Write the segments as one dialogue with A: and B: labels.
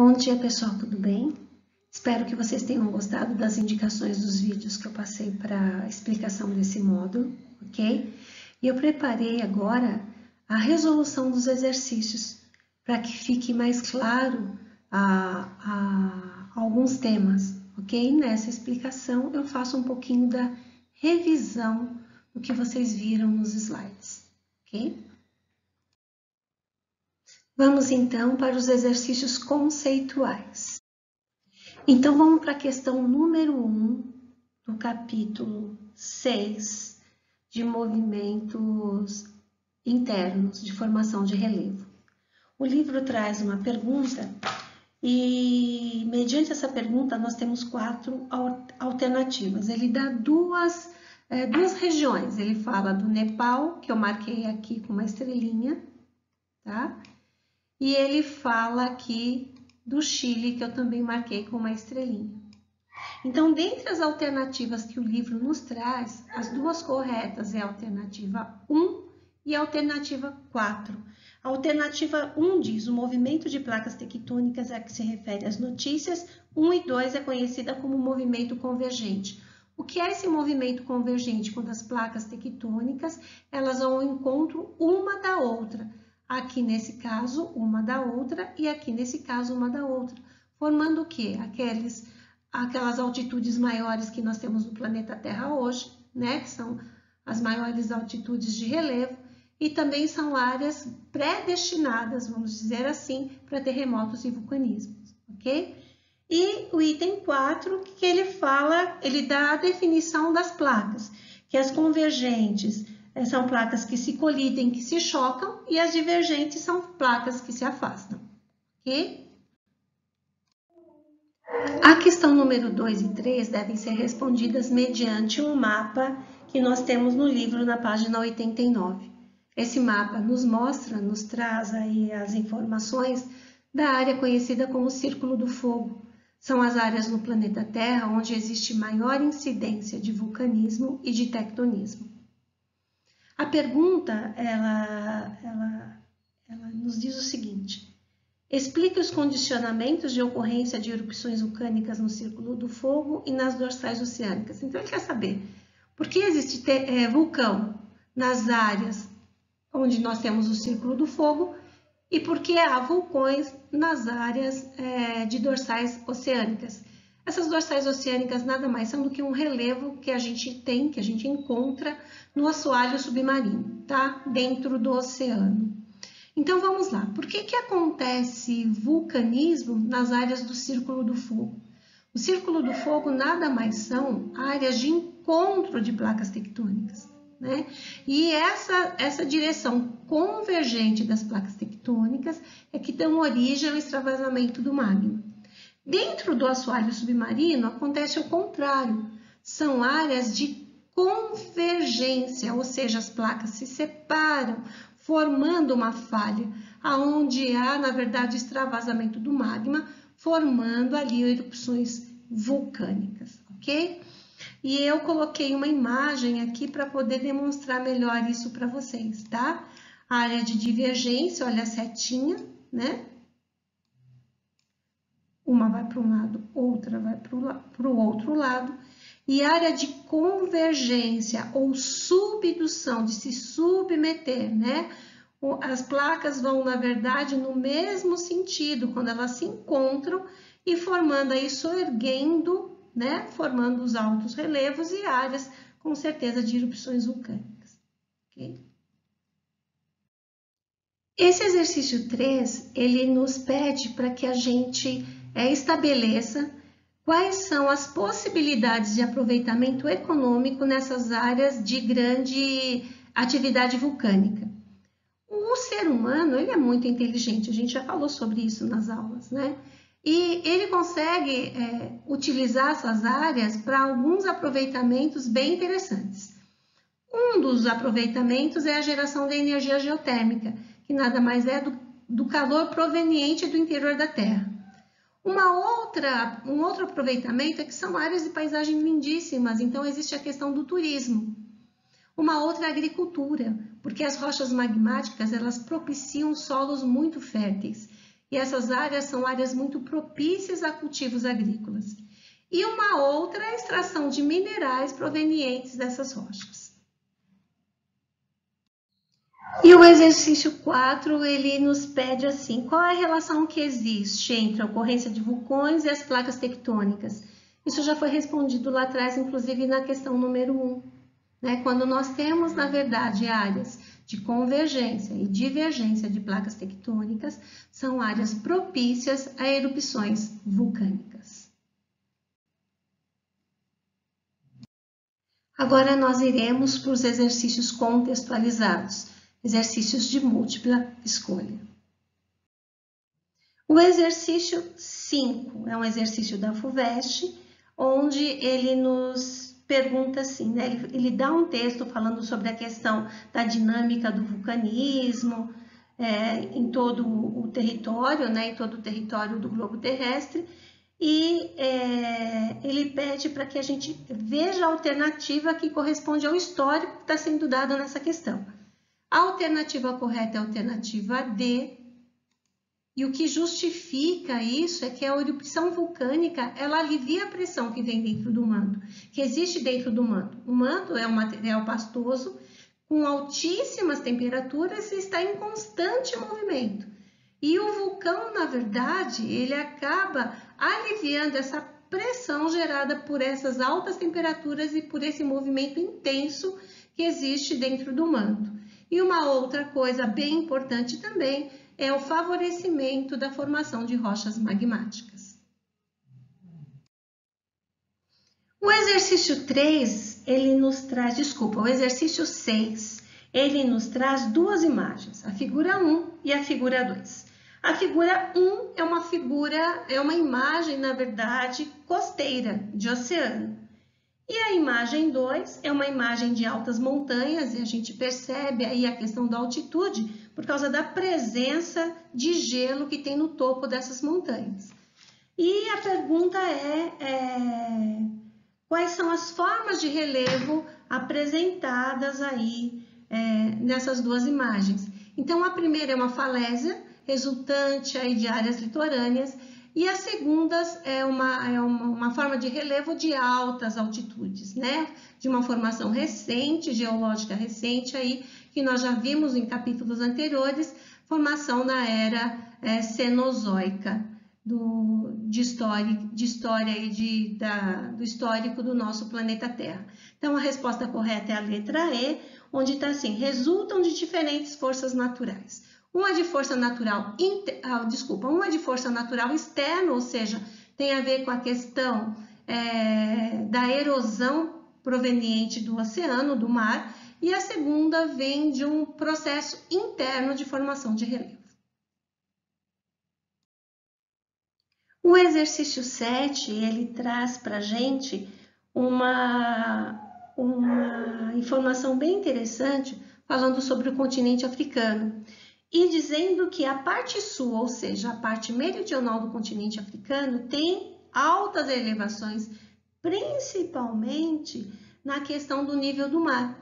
A: Bom dia, pessoal, tudo bem? Espero que vocês tenham gostado das indicações dos vídeos que eu passei para a explicação desse módulo, ok? E eu preparei agora a resolução dos exercícios para que fique mais claro alguns temas, ok? Nessa explicação eu faço um pouquinho da revisão do que vocês viram nos slides, ok? Vamos então para os exercícios conceituais. Então, vamos para a questão número 1 do capítulo 6 de movimentos internos de formação de relevo. O livro traz uma pergunta e, mediante essa pergunta, nós temos 4 alternativas. Ele dá duas regiões. Ele fala do Nepal, que eu marquei aqui com uma estrelinha, tá? E ele fala aqui do Chile, que eu também marquei com uma estrelinha. Então, dentre as alternativas que o livro nos traz, as duas corretas é a alternativa 1 e a alternativa 4. A alternativa 1 diz: o movimento de placas tectônicas a que se refere às notícias. 1 e 2 é conhecida como movimento convergente. O que é esse movimento convergente? Quando as placas tectônicas elas vão ao encontro uma da outra. Aqui nesse caso, uma da outra, e aqui nesse caso, uma da outra. Formando o quê? Aquelas altitudes maiores que nós temos no planeta Terra hoje, né? Que são as maiores altitudes de relevo, e também são áreas predestinadas, vamos dizer assim, para terremotos e vulcanismos, ok? E o item 4, que ele fala, ele dá a definição das placas, que as convergentes são placas que se colidem, que se chocam, e as divergentes são placas que se afastam, ok? A questão número 2 e 3 devem ser respondidas mediante um mapa que nós temos no livro na página 89. Esse mapa nos traz aí as informações da área conhecida como Círculo do Fogo. São as áreas no planeta Terra onde existe maior incidência de vulcanismo e de tectonismo. A pergunta, ela nos diz o seguinte: explique os condicionamentos de ocorrência de erupções vulcânicas no Círculo do Fogo e nas dorsais oceânicas. Então, ele quer saber por que existe vulcão nas áreas onde nós temos o Círculo do Fogo e por que há vulcões nas áreas de dorsais oceânicas. Essas dorsais oceânicas nada mais são do que um relevo que a gente encontra no assoalho submarino, tá? Dentro do oceano. Então, vamos lá. Por que acontece vulcanismo nas áreas do Círculo do Fogo? O Círculo do Fogo nada mais são áreas de encontro de placas tectônicas, né? E essa direção convergente das placas tectônicas é que dão origem ao extravasamento do magma. Dentro do assoalho submarino acontece o contrário, são áreas de convergência, ou seja, as placas se separam, formando uma falha, aonde há, na verdade, extravasamento do magma, formando ali erupções vulcânicas, ok? E eu coloquei uma imagem aqui para poder demonstrar melhor isso para vocês, tá? A área de divergência, olha a setinha, né? Uma vai para um lado, outra vai para o outro lado. E área de convergência ou subdução, de se submeter, né? As placas vão, na verdade, no mesmo sentido, quando elas se encontram e formando aí, soerguendo, né? Formando os altos relevos e áreas, com certeza, de erupções vulcânicas, ok? Esse exercício 3, ele nos pede para que a gente estabeleça quais são as possibilidades de aproveitamento econômico nessas áreas de grande atividade vulcânica. O ser humano, ele é muito inteligente, a gente já falou sobre isso nas aulas, né? E ele consegue utilizar essas áreas para alguns aproveitamentos bem interessantes. Um dos aproveitamentos é a geração de energia geotérmica, que nada mais é do calor proveniente do interior da Terra. Um outro aproveitamento é que são áreas de paisagem lindíssimas, então existe a questão do turismo. Uma outra é a agricultura, porque as rochas magmáticas elas propiciam solos muito férteis. e essas áreas são áreas muito propícias a cultivos agrícolas. E uma outra é a extração de minerais provenientes dessas rochas. E o exercício 4, ele nos pede assim, qual é a relação que existe entre a ocorrência de vulcões e as placas tectônicas? Isso já foi respondido lá atrás, inclusive na questão número 1, né? Quando nós temos, na verdade, áreas de convergência e divergência de placas tectônicas, são áreas propícias a erupções vulcânicas. Agora nós iremos para os exercícios contextualizados, exercícios de múltipla escolha. O exercício 5 é um exercício da FUVEST, onde ele nos pergunta assim, né? Ele dá um texto falando sobre a questão da dinâmica do vulcanismo em todo o território, né? Em todo o território do globo terrestre, e ele pede para que a gente veja a alternativa que corresponde ao histórico que está sendo dado nessa questão. A alternativa correta é a alternativa D, e o que justifica isso é que a erupção vulcânica, ela alivia a pressão que vem dentro do manto, que existe dentro do manto. O manto é um material pastoso com altíssimas temperaturas e está em constante movimento. E o vulcão, na verdade, ele acaba aliviando essa pressão gerada por essas altas temperaturas e por esse movimento intenso que existe dentro do manto. E uma outra coisa bem importante também é o favorecimento da formação de rochas magmáticas. O exercício 3, ele nos traz, o exercício 6, ele nos traz duas imagens, a figura 1 e a figura 2. A figura 1 é uma imagem, na verdade, costeira, de oceano. E a imagem 2 é uma imagem de altas montanhas, e a gente percebe aí a questão da altitude por causa da presença de gelo que tem no topo dessas montanhas. E a pergunta quais são as formas de relevo apresentadas aí nessas duas imagens? Então, a primeira é uma falésia, resultante aí de áreas litorâneas, e a segunda é uma forma de relevo de altas altitudes, né? De uma formação recente, geológica recente, aí, que nós já vimos em capítulos anteriores, formação na era Cenozoica, do histórico do nosso planeta Terra. Então, a resposta correta é a letra E, onde está assim, resultam de diferentes forças naturais. Uma de força natural externa, ou seja, tem a ver com a questão da erosão proveniente do oceano, do mar, e a segunda vem de um processo interno de formação de relevo. O exercício 7, ele traz para a gente uma informação bem interessante falando sobre o continente africano. E dizendo que a parte sul, ou seja, a parte meridional do continente africano, tem altas elevações, principalmente na questão do nível do mar.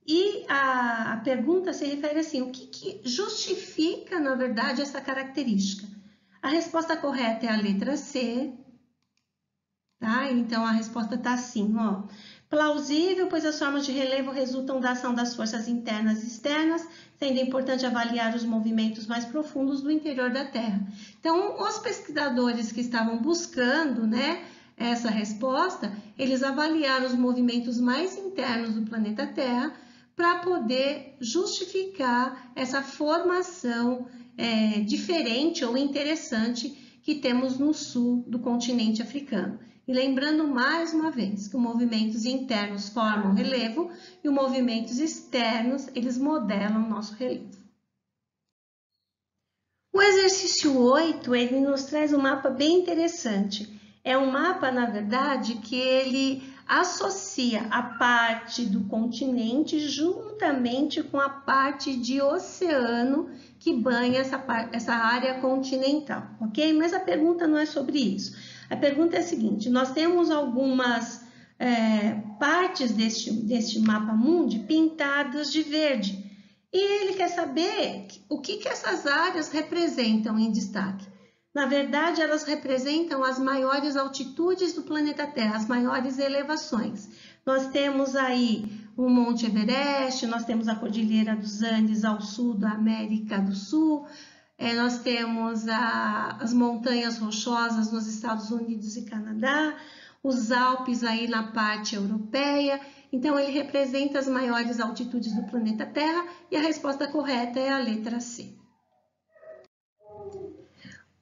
A: E a pergunta se refere assim, o que justifica, na verdade, essa característica? A resposta correta é a letra C, tá? Então, a resposta está assim, ó. Plausível, pois as formas de relevo resultam da ação das forças internas e externas, sendo importante avaliar os movimentos mais profundos do interior da Terra. Então, os pesquisadores que estavam buscando, né, essa resposta, eles avaliaram os movimentos mais internos do planeta Terra para poder justificar essa formação diferente ou interessante que temos no sul do continente africano. E lembrando mais uma vez que os movimentos internos formam relevo e os movimentos externos, eles modelam o nosso relevo. O exercício 8, ele nos traz um mapa bem interessante. É um mapa, na verdade, que ele associa a parte do continente juntamente com a parte de oceano que banha essa área continental, ok? Mas a pergunta não é sobre isso. A pergunta é a seguinte, nós temos algumas partes deste mapa mundi pintadas de verde. E ele quer saber o que essas áreas representam em destaque. Na verdade, elas representam as maiores altitudes do planeta Terra, as maiores elevações. Nós temos aí o Monte Everest, nós temos a Cordilheira dos Andes ao sul da América do Sul, nós temos as montanhas rochosas nos Estados Unidos e Canadá, os Alpes aí na parte europeia. Então, ele representa as maiores altitudes do planeta Terra e a resposta correta é a letra C.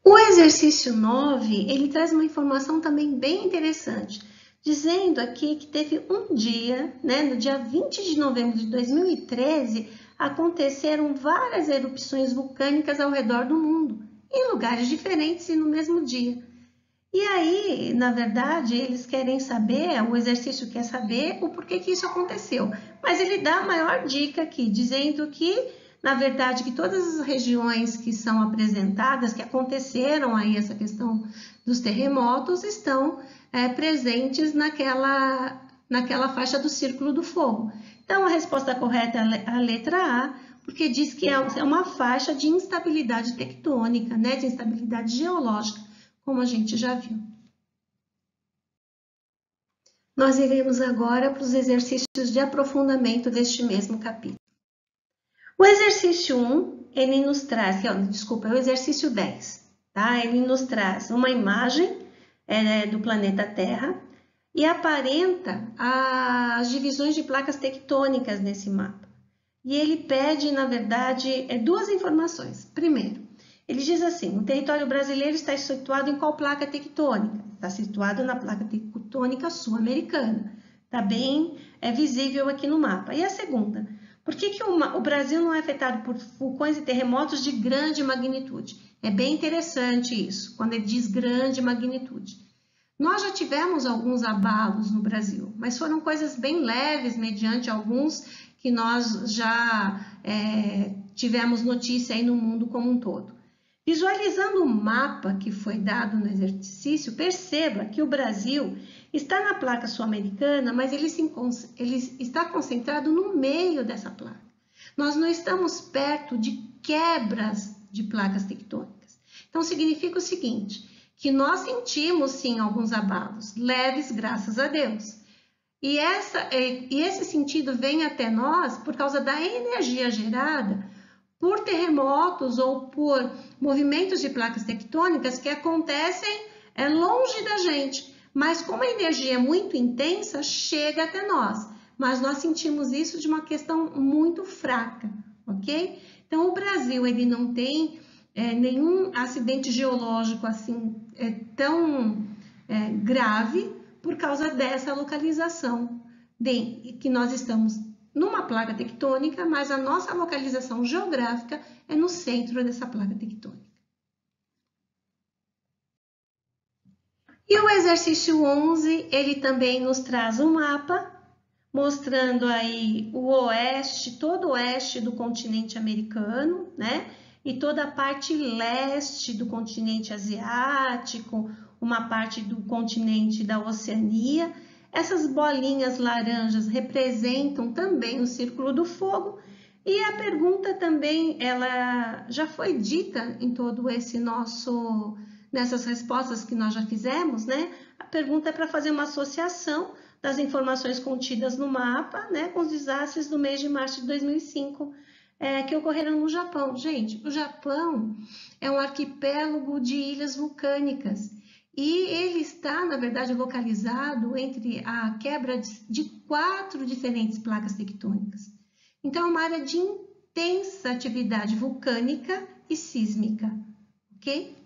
A: O exercício 9, ele traz uma informação também bem interessante, dizendo aqui que teve um dia, né, no dia 20 de novembro de 2013, aconteceram várias erupções vulcânicas ao redor do mundo, em lugares diferentes e no mesmo dia. E aí, na verdade, eles querem saber, o exercício quer saber o porquê que isso aconteceu. Mas ele dá a maior dica aqui, dizendo que, na verdade, que todas as regiões que são apresentadas, que aconteceram aí essa questão dos terremotos, estão presentes naquela faixa do Círculo do Fogo. Então, a resposta correta é a letra A, porque diz que é uma faixa de instabilidade tectônica, né, de instabilidade geológica, como a gente já viu. Nós iremos agora para os exercícios de aprofundamento deste mesmo capítulo. O exercício 1, ele nos traz, é o exercício 10, tá? Ele nos traz uma imagem do planeta Terra e aparenta as divisões de placas tectônicas nesse mapa. E ele pede, na verdade, duas informações. Primeiro, ele diz assim, o território brasileiro está situado em qual placa tectônica? Está situado na placa tectônica sul-americana. Está bem visível aqui no mapa. E a segunda, por que o Brasil não é afetado por vulcões e terremotos de grande magnitude? É bem interessante isso, quando ele diz grande magnitude. Nós já tivemos alguns abalos no Brasil, mas foram coisas bem leves, mediante alguns que nós já tivemos notícia aí no mundo como um todo. Visualizando o mapa que foi dado no exercício, perceba que o Brasil está na placa sul-americana, mas ele está concentrado no meio dessa placa. Nós não estamos perto de quebras de placas tectônicas. Então, significa o seguinte, que nós sentimos, sim, alguns abalos, leves, graças a Deus. E esse sentido vem até nós por causa da energia gerada por terremotos ou por movimentos de placas tectônicas que acontecem longe da gente. Mas como a energia é muito intensa, chega até nós. Mas nós sentimos isso de uma questão muito fraca, ok? Então, o Brasil ele não tem nenhum acidente geológico assim tão grave por causa dessa localização, que nós estamos numa placa tectônica, mas a nossa localização geográfica é no centro dessa placa tectônica. E o exercício 11, ele também nos traz um mapa, mostrando aí o oeste, todo o oeste do continente americano, né? E toda a parte leste do continente asiático, uma parte do continente da Oceania. Essas bolinhas laranjas representam também o Círculo do Fogo. E a pergunta também, ela já foi dita em todo nessas respostas que nós já fizemos, né? A pergunta é para fazer uma associação das informações contidas no mapa, né, com os desastres do mês de março de 2005, que ocorreram no Japão. Gente, o Japão é um arquipélago de ilhas vulcânicas e ele está, na verdade, localizado entre a quebra de 4 diferentes placas tectônicas. Então, é uma área de intensa atividade vulcânica e sísmica, ok?